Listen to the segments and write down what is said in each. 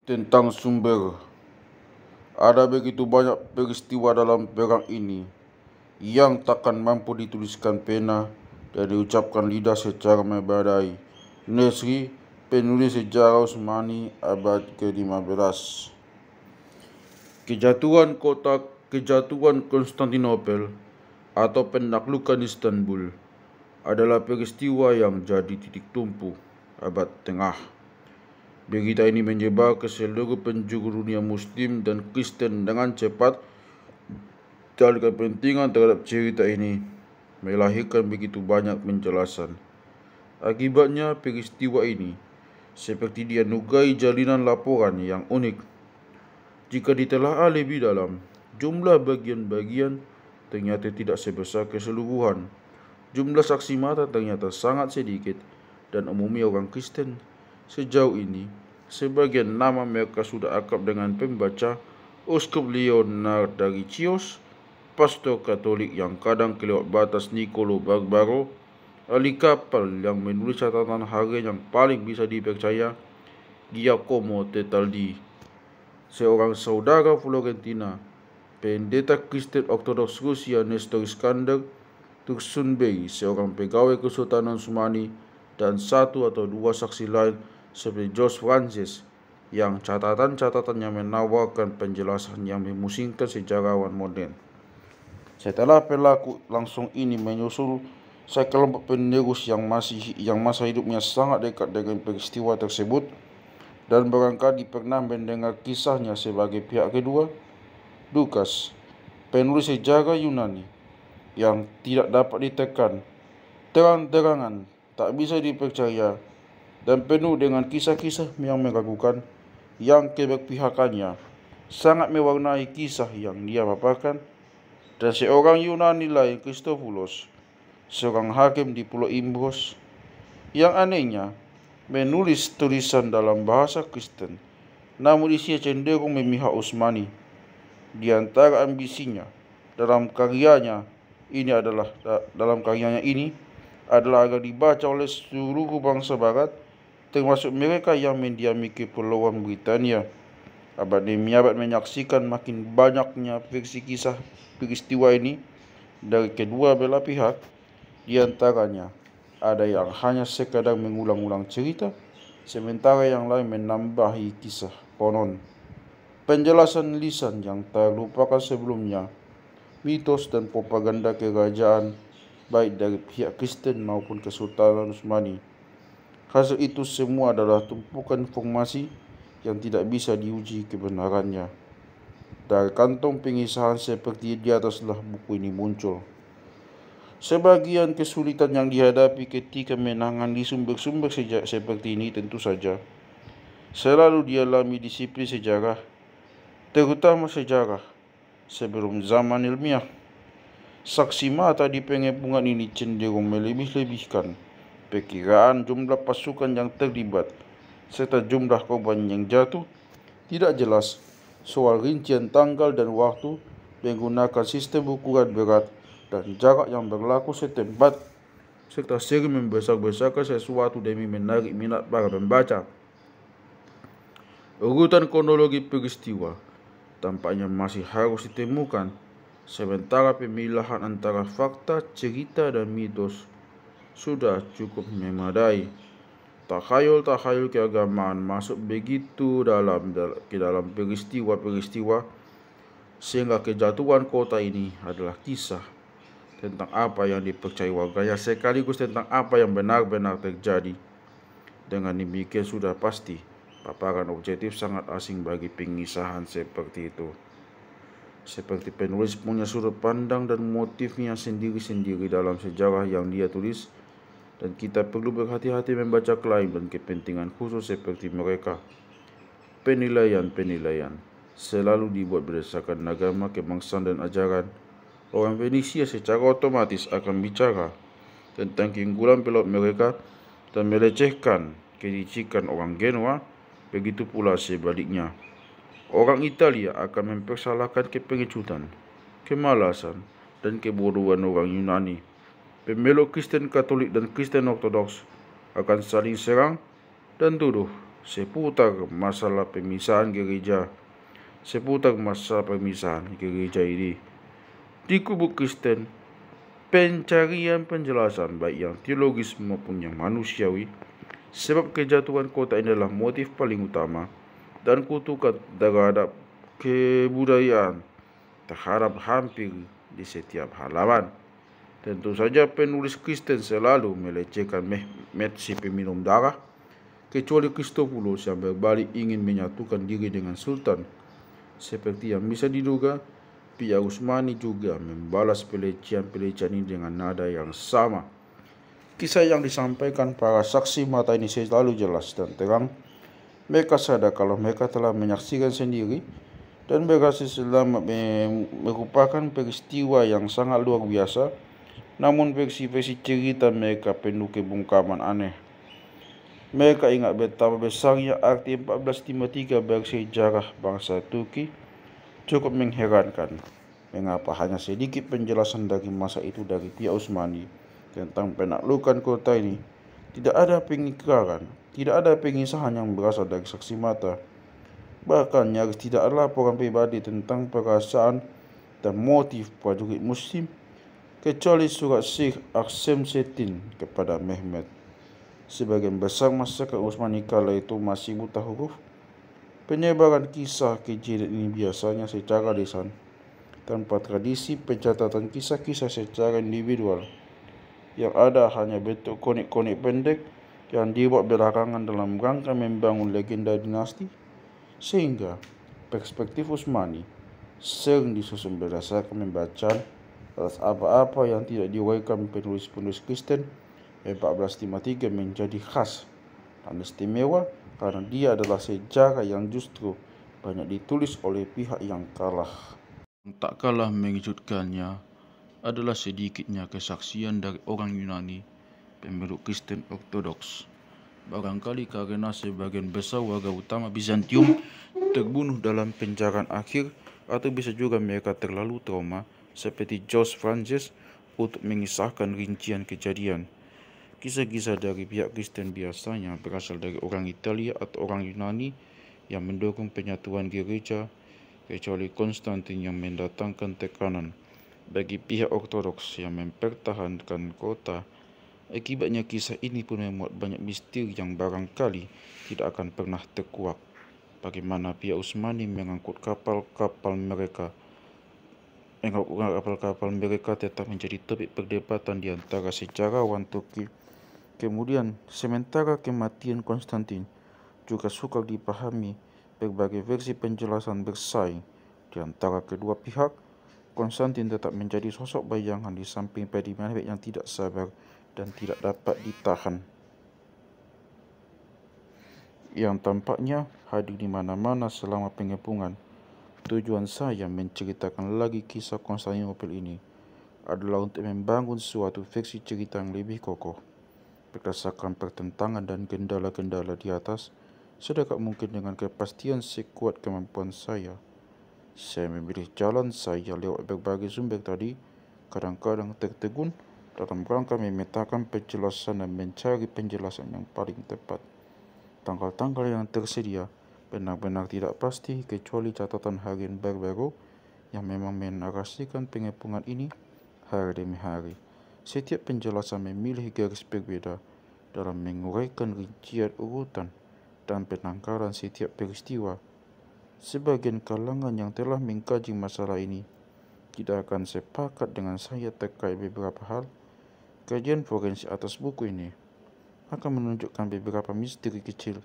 Tentang sumber. Ada begitu banyak peristiwa dalam perang ini yang takkan mampu dituliskan pena dan diucapkan lidah secara memadai. Nesri, penulis sejarah Utsmani abad ke-15. Kejatuhan Konstantinopel atau penaklukan Istanbul adalah peristiwa yang jadi titik tumpu abad tengah. Berita ini menyebar ke seluruh penjuru dunia Muslim dan Kristen dengan cepat, dan kepentingan terhadap cerita ini melahirkan begitu banyak penjelasan. Akibatnya, peristiwa ini seperti dianugerahi jalinan laporan yang unik. Jika ditelaah lebih dalam, jumlah bagian-bagian ternyata tidak sebesar keseluruhan. Jumlah saksi mata ternyata sangat sedikit, dan umumnya orang Kristen. Sejauh ini, sebagian nama mereka sudah akrab dengan pembaca, Uskup Leonard dari Chios, pastor Katolik yang kadang kelewat batas Nicolo Barbaro, ahli kapal yang menulis catatan harian yang paling bisa dipercaya, Giacomo Tetaldi, seorang saudara Florentina, pendeta Kristen Ortodoks Rusia Nestor Iskander, Tursunbey, seorang pegawai Kesultanan Utsmani, dan satu atau dua saksi lain seperti George Francis, yang catatan-catatannya menawarkan penjelasan yang memusingkan sejarawan modern. Setelah pelaku langsung ini menyusul sekelompok penerus yang masa hidupnya sangat dekat dengan peristiwa tersebut dan barangkali pernah mendengar kisahnya sebagai pihak kedua, Lukas, penulis sejarah Yunani yang tidak dapat ditekan, terang-terangan, tak bisa dipercaya, dan penuh dengan kisah-kisah yang meragukan, yang keberpihakannya sangat mewarnai kisah yang dia paparkan. Dan seorang Yunani lain, Christopoulos, seorang hakim di Pulau Imbros, yang anehnya menulis tulisan dalam bahasa Kristen, namun isinya cenderung memihak Utsmani. Di antara ambisinya dalam karyanya ini adalah agar dibaca oleh seluruh bangsa Barat, termasuk mereka yang mendiami Kepulauan Britania. Abad demi abad menyaksikan makin banyaknya versi kisah peristiwa ini dari kedua belah pihak. Di antaranya ada yang hanya sekadar mengulang-ulang cerita, sementara yang lain menambahi kisah konon, penjelasan lisan yang terlupakan sebelumnya, mitos dan propaganda kerajaan baik dari pihak Kristen maupun Kesultanan Utsmani. Hasil itu semua adalah tumpukan informasi yang tidak bisa diuji kebenarannya. Dari kantong pengisahan seperti di ataslah buku ini muncul. Sebagian kesulitan yang dihadapi ketika menangani sumber-sumber seperti ini tentu saja selalu dialami disiplin sejarah, terutama sejarah sebelum zaman ilmiah. Saksi mata di pengepungan ini cenderung melebih-lebihkan perkiraan jumlah pasukan yang terlibat serta jumlah korban yang jatuh. Tidak jelas soal rincian tanggal dan waktu, menggunakan sistem ukuran berat dan jarak yang berlaku setempat, serta sering membesar-besarkan sesuatu demi menarik minat para pembaca. Urutan kronologi peristiwa tampaknya masih harus ditemukan, sementara pemilahan antara fakta, cerita, dan mitos sudah cukup memadai. Takhayul keagamaan masuk begitu dalam ke dalam peristiwa-peristiwa, sehingga kejatuhan kota ini adalah kisah tentang apa yang dipercayai warganya sekaligus tentang apa yang benar-benar terjadi. Dengan demikian sudah pasti paparan objektif sangat asing bagi pengisahan seperti itu. Seperti penulis punya sudut pandang dan motifnya sendiri-sendiri dalam sejarah yang dia tulis, dan kita perlu berhati-hati membaca klaim dan kepentingan khusus seperti mereka. Penilaian selalu dibuat berdasarkan agama, kebangsaan, dan ajaran. Orang Fenisia secara otomatis akan bicara tentang keunggulan pelaut mereka dan melecehkan kelicikan orang Genoa, begitu pula sebaliknya. Orang Italia akan mempersalahkan kepengecutan, kemalasan, dan kebodohan orang Yunani. Pemeluk Kristen Katolik dan Kristen Ortodoks akan saling serang dan tuduh seputar masalah pemisahan gereja, seputar masalah pemisahan gereja ini. Di kubu Kristen, pencarian penjelasan baik yang teologis maupun yang manusiawi sebab kejatuhan kota ini adalah motif paling utama dan kutukan terhadap kebudayaan terhadap hampir di setiap halaman. Tentu saja penulis Kristen selalu melecehkan Mehmet si peminum darah, kecuali Kristofulus yang berbalik ingin menyatukan diri dengan Sultan. Seperti yang bisa diduga, pihak Utsmani juga membalas pelecehan-pelecehan ini dengan nada yang sama. Kisah yang disampaikan para saksi mata ini selalu jelas dan terang. Mereka sadar kalau mereka telah menyaksikan sendiri dan berhasil selamat merupakan peristiwa yang sangat luar biasa. Namun versi-versi cerita mereka penuh kebungkaman aneh. Mereka ingat betapa besarnya arti 1453 bersejarah bangsa Turki. Cukup mengherankan mengapa hanya sedikit penjelasan dari masa itu dari pihak Utsmani tentang penaklukan kota ini. Tidak ada pengikraran, tidak ada pengisahan yang berasal dari saksi mata. Bahkan nyaris tidak ada laporan pribadi tentang perasaan dan motif prajurit Muslim, kecuali surat Syekh Aksemseddin kepada Mehmet. Sebagian besar masyarakat Utsmani kala itu masih buta huruf. Penyebaran kisah kejadian ini biasanya secara lisan, tanpa tradisi pencatatan kisah-kisah secara individual. Yang ada hanya bentuk konik-konik pendek yang dibuat belakangan dalam rangka membangun legenda dinasti, sehingga perspektif Utsmani sering disusun berdasarkan pembacaan atas apa-apa yang tidak diuraikan penulis-penulis Kristen. 1453 menjadi khas dan istimewa karena dia adalah sejarah yang justru banyak ditulis oleh pihak yang kalah. Tak kalah mengejutkannya adalah sedikitnya kesaksian dari orang Yunani pemeluk Kristen Ortodoks. Barangkali karena sebagian besar warga utama Bizantium terbunuh dalam penjaraan akhir, atau bisa juga mereka terlalu trauma seperti George Francis untuk mengisahkan rincian kejadian. Kisah-kisah dari pihak Kristen biasanya berasal dari orang Italia atau orang Yunani yang mendukung penyatuan gereja, kecuali Konstantin yang mendatangkan tekanan bagi pihak Ortodoks yang mempertahankan kota. Akibatnya kisah ini pun memuat banyak misteri yang barangkali tidak akan pernah terkuak. Bagaimana pihak Utsmani mengangkut kapal-kapal mereka tetap menjadi topik perdebatan di antara sejarawan Turki. Kemudian, sementara kematian Konstantin juga sukar dipahami, berbagai versi penjelasan bersaing di antara kedua pihak. Konstantin tetap menjadi sosok bayangan di samping Mehmet yang tidak sabar dan tidak dapat ditahan, yang tampaknya hadir di mana-mana selama pengepungan. Tujuan saya menceritakan lagi kisah Konstantinopel ini adalah untuk membangun suatu versi cerita yang lebih kokoh. Berdasarkan pertentangan dan kendala-kendala di atas, sedekat mungkin dengan kepastian sekuat kemampuan saya memilih jalan saya lewat berbagai sumber tadi, kadang-kadang tertegun dalam rangka memetakan penjelasan dan mencari penjelasan yang paling tepat. Tanggal-tanggal yang tersedia benar-benar tidak pasti, kecuali catatan harian baru yang memang menarasikan pengepungan ini hari demi hari. Setiap penjelasan memilih garis berbeda dalam menguraikan rincian urutan dan penangkaran setiap peristiwa. Sebagian kalangan yang telah mengkaji masalah ini tidak akan sepakat dengan saya terkait beberapa hal. Kajian forensik atas buku ini akan menunjukkan beberapa misteri kecil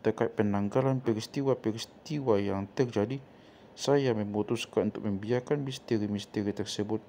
terkait penanggalan peristiwa-peristiwa yang terjadi. Saya memutuskan untuk membiarkan misteri-misteri tersebut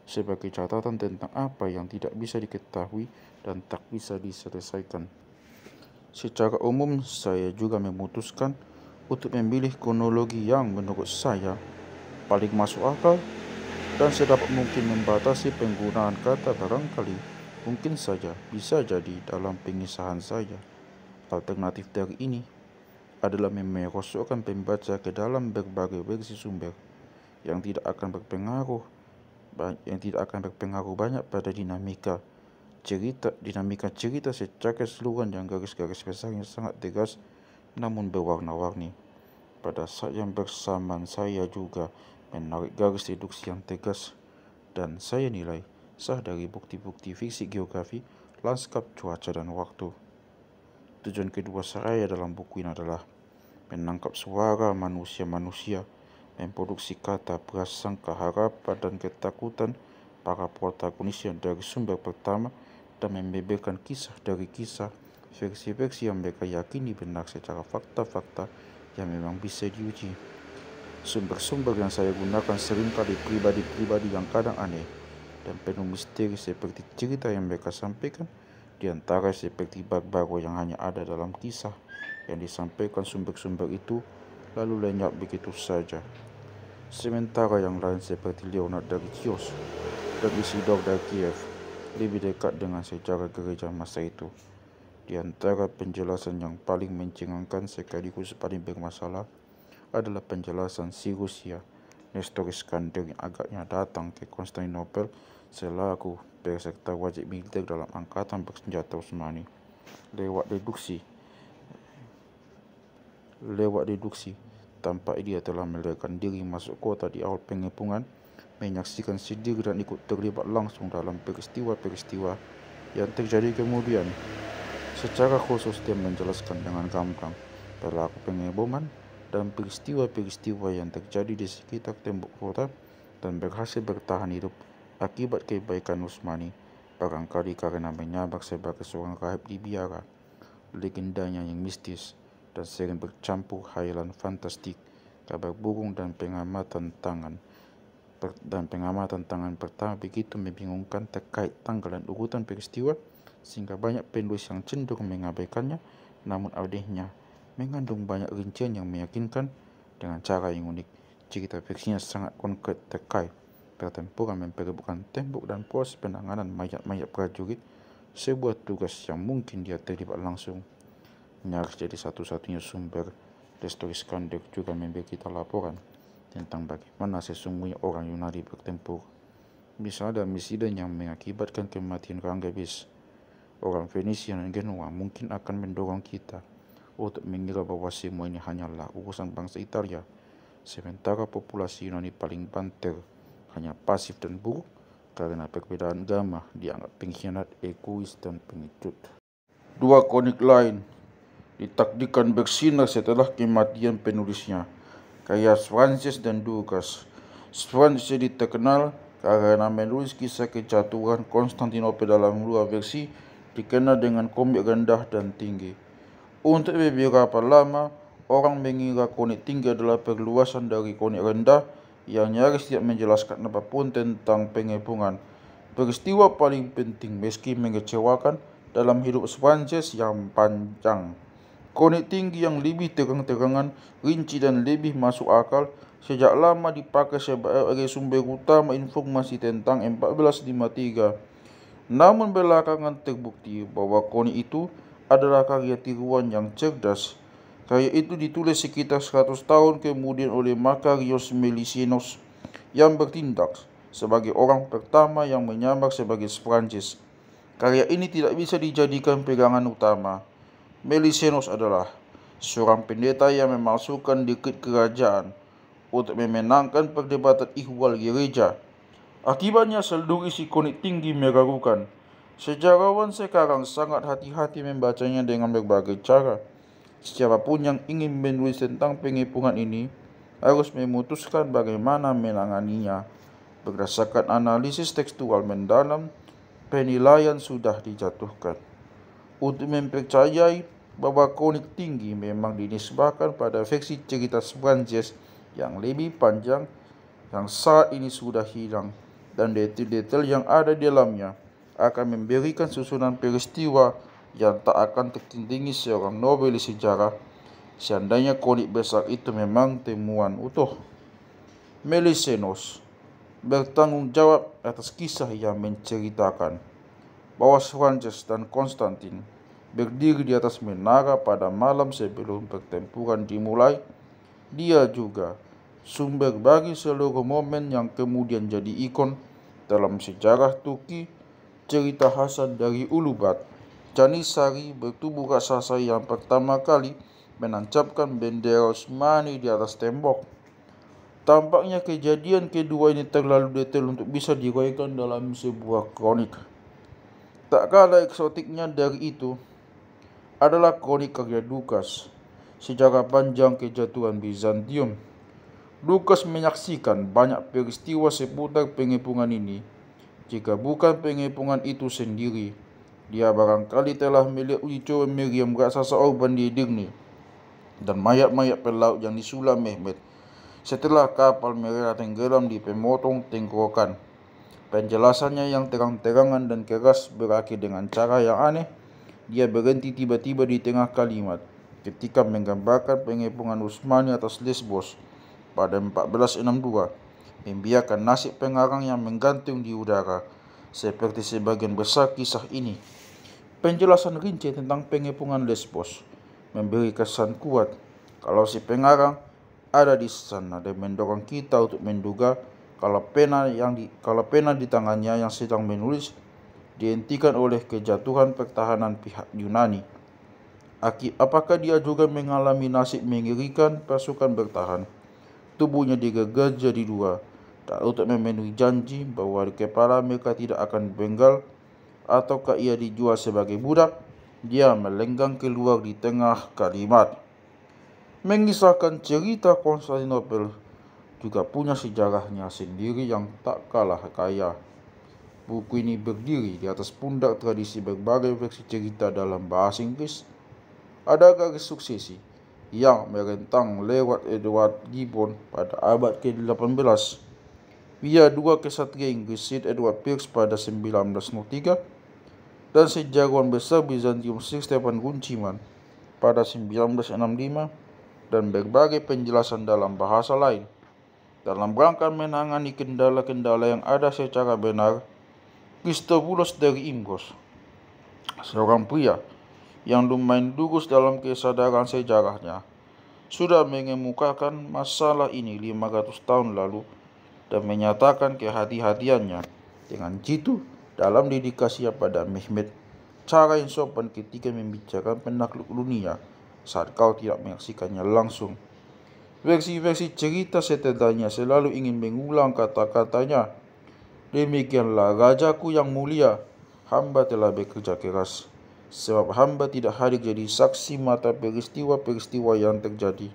sebagai catatan tentang apa yang tidak bisa diketahui dan tak bisa diselesaikan. Secara umum, saya juga memutuskan untuk memilih kronologi yang menurut saya paling masuk akal dan sedapat mungkin membatasi penggunaan kata barangkali. Mungkin saja bisa jadi dalam pengisahan saya. Alternatif dari ini adalah memerosotkan pembaca ke dalam berbagai versi sumber yang tidak akan berpengaruh banyak pada dinamika cerita secara keseluruhan yang garis-garis besarnya sangat tegas namun berwarna-warni. Pada saat yang bersamaan saya juga menarik garis deduksi yang tegas dan saya nilai sah dari bukti-bukti fisik geografi, lanskap, cuaca, dan waktu. Tujuan kedua saya dalam buku ini adalah menangkap suara manusia-manusia, memproduksi kata, prasangka, harapan, dan ketakutan para protagonis yang dari sumber pertama dan membeberkan kisah dari kisah, versi-versi yang mereka yakini benar secara fakta-fakta yang memang bisa diuji. Sumber-sumber yang saya gunakan seringkali pribadi-pribadi yang kadang aneh dan penuh misteri seperti cerita yang mereka sampaikan, di antara seperti Barbaro yang hanya ada dalam kisah yang disampaikan sumber-sumber itu lalu lenyap begitu saja. Sementara yang lain seperti Leonard dari Chios dan Isidor dari Kiev lebih dekat dengan sejarah gereja masa itu. Di antara penjelasan yang paling mencengangkan sekaligus paling bermasalah adalah penjelasan si Rusia, Nestor Iskander, yang agaknya datang ke Konstantinopel selaku peserta wajib militer dalam angkatan bersenjata Utsmani. Lewat deduksi, tampak dia telah melarikan diri masuk kota di awal pengepungan, menyaksikan sendiri dan ikut terlibat langsung dalam peristiwa-peristiwa yang terjadi kemudian. Secara khusus dia menjelaskan dengan gamblang pelaku pengeboman dan peristiwa-peristiwa yang terjadi di sekitar tembok kota dan berhasil bertahan hidup akibat kebaikan Utsmani, barangkali karena menyamar sebagai seorang rahib di biara. Legendanya yang mistis dan sering bercampur khayalan fantastik, kabar burung dan pengamatan tangan pertama begitu membingungkan terkait tanggal dan urutan peristiwa sehingga banyak penulis yang cenderung mengabaikannya, namun audionya mengandung banyak rincian yang meyakinkan dengan cara yang unik. Cerita versinya sangat konkret terkait pertempuran memperebutkan tembok dan proses penanganan mayat-mayat prajurit, sebuah tugas yang mungkin dia terlibat langsung. Nyaris jadi satu-satunya sumber. Nestor Iskander juga memberi kita laporan tentang bagaimana sesungguhnya orang Yunani bertempur. Misalnya insiden yang mengakibatkan kematian Rangebis. Orang Venisia dan Genoa mungkin akan mendorong kita untuk mengira bahwa semua ini hanyalah urusan bangsa Italia, sementara populasi Yunani paling banter, hanya pasif dan buruk karena perbedaan agama dianggap pengkhianat, egois, dan pengecut. Dua konik lain ditakdirkan bersinar setelah kematian penulisnya, kayak Francis dan Dukas. Francis terkenal karena menulis kisah kejatuhan Konstantinopel dalam dua versi dikenal dengan komik rendah dan tinggi. Untuk beberapa lama, orang mengira konik tinggi adalah perluasan dari konik rendah yang nyaris tidak menjelaskan apapun tentang pengepungan. Peristiwa paling penting meski mengecewakan dalam hidup Francis yang panjang. Konik tinggi yang lebih terang-terangan, rinci dan lebih masuk akal sejak lama dipakai sebagai sumber utama informasi tentang 1453. Namun belakangan terbukti bahwa konik itu adalah karya tiruan yang cerdas. Karya itu ditulis sekitar 100 tahun kemudian oleh Makarios Melisenos yang bertindak sebagai orang pertama yang menyamar sebagai Francis. Karya ini tidak bisa dijadikan pegangan utama. Melisenos adalah seorang pendeta yang memasukkan dikit kerajaan untuk memenangkan perdebatan ihwal gereja. Akibatnya seluruh isi konik tinggi meragukan. Sejarawan sekarang sangat hati-hati membacanya dengan berbagai cara. Siapapun yang ingin menulis tentang pengepungan ini harus memutuskan bagaimana menanganinya. Berdasarkan analisis tekstual mendalam, penilaian sudah dijatuhkan. Untuk mempercayai bahwa konik tinggi memang dinisbahkan pada versi cerita Francis yang lebih panjang yang saat ini sudah hilang, dan detail-detail yang ada di dalamnya akan memberikan susunan peristiwa yang tak akan tertindingi seorang novelis sejarah seandainya konik besar itu memang temuan utuh. Melisenos bertanggung jawab atas kisah yang menceritakan bahwa Francis dan Konstantin berdiri di atas menara pada malam sebelum pertempuran dimulai. Dia juga sumber bagi seluruh momen yang kemudian jadi ikon dalam sejarah Turki. Cerita Hasan dari Ulubat, Janissary bertubuh raksasa yang pertama kali menancapkan bendera Utsmani di atas tembok. Tampaknya kejadian kedua ini terlalu detail untuk bisa diuraikan dalam sebuah kronik. Tak kalah eksotiknya dari itu adalah kronik karya Lukas, sejarah panjang kejatuhan Bizantium. Lukas menyaksikan banyak peristiwa seputar pengepungan ini. Jika bukan pengepungan itu sendiri, dia barangkali telah melihat uji coba Miriam raksasa Orban di Edirne dan mayat-mayat pelaut yang disulam Mehmet setelah kapal mereka tenggelam di pemotong tenggorokan. Penjelasannya yang terang-terangan dan keras berakhir dengan cara yang aneh. Dia berhenti tiba-tiba di tengah kalimat ketika menggambarkan pengepungan Utsmani atas Lesbos pada 1462, membiarkan nasib pengarang yang menggantung di udara. Seperti sebagian besar kisah ini, penjelasan rinci tentang pengepungan Lesbos memberi kesan kuat kalau si pengarang ada di sana dan mendorong kita untuk menduga kalau pena di tangannya yang sedang menulis dihentikan oleh kejatuhan pertahanan pihak Yunani. Apakah dia juga mengalami nasib mengerikan pasukan bertahan? Tubuhnya digegar jadi dua, tak untuk memenuhi janji bahwa di kepala mereka tidak akan benggal, ataukah ia dijual sebagai budak? Dia melenggang keluar di tengah kalimat. Mengisahkan cerita Konstantinopel juga punya sejarahnya sendiri yang tak kalah kaya. Buku ini berdiri di atas pundak tradisi berbagai versi cerita dalam bahasa Inggris. Ada garis suksesi yang merentang lewat Edward Gibbon pada abad ke-18 via dua kesatria Inggris Sir Edward Pierce pada 1903 dan sejarawan besar Bizantium Sir Stephen Runciman pada 1965, dan berbagai penjelasan dalam bahasa lain. Dalam rangka menangani kendala-kendala yang ada secara benar, Christobulus dari Imbros, seorang pria yang lumayan lurus dalam kesadaran sejarahnya, sudah mengemukakan masalah ini 500 tahun lalu dan menyatakan kehati-hatiannya dengan jitu dalam dedikasinya pada Mehmet, cara yang sopan ketika membicarakan penakluk dunia saat kau tidak menyaksikannya langsung. Versi-versi cerita setelahnya selalu ingin mengulang kata-katanya. Demikianlah rajaku yang mulia, hamba telah bekerja keras, sebab hamba tidak hadir jadi saksi mata peristiwa-peristiwa yang terjadi,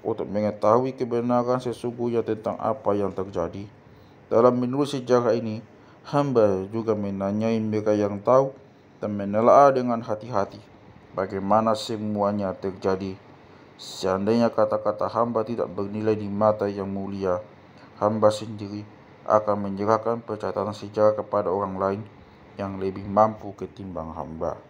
untuk mengetahui kebenaran sesungguhnya tentang apa yang terjadi. Dalam menulis sejarah ini, hamba juga menanyai mereka yang tahu dan menelaah dengan hati-hati bagaimana semuanya terjadi. Seandainya kata-kata hamba tidak bernilai di mata yang mulia, hamba sendiri akan menyerahkan pencatatan sejarah kepada orang lain yang lebih mampu ketimbang hamba.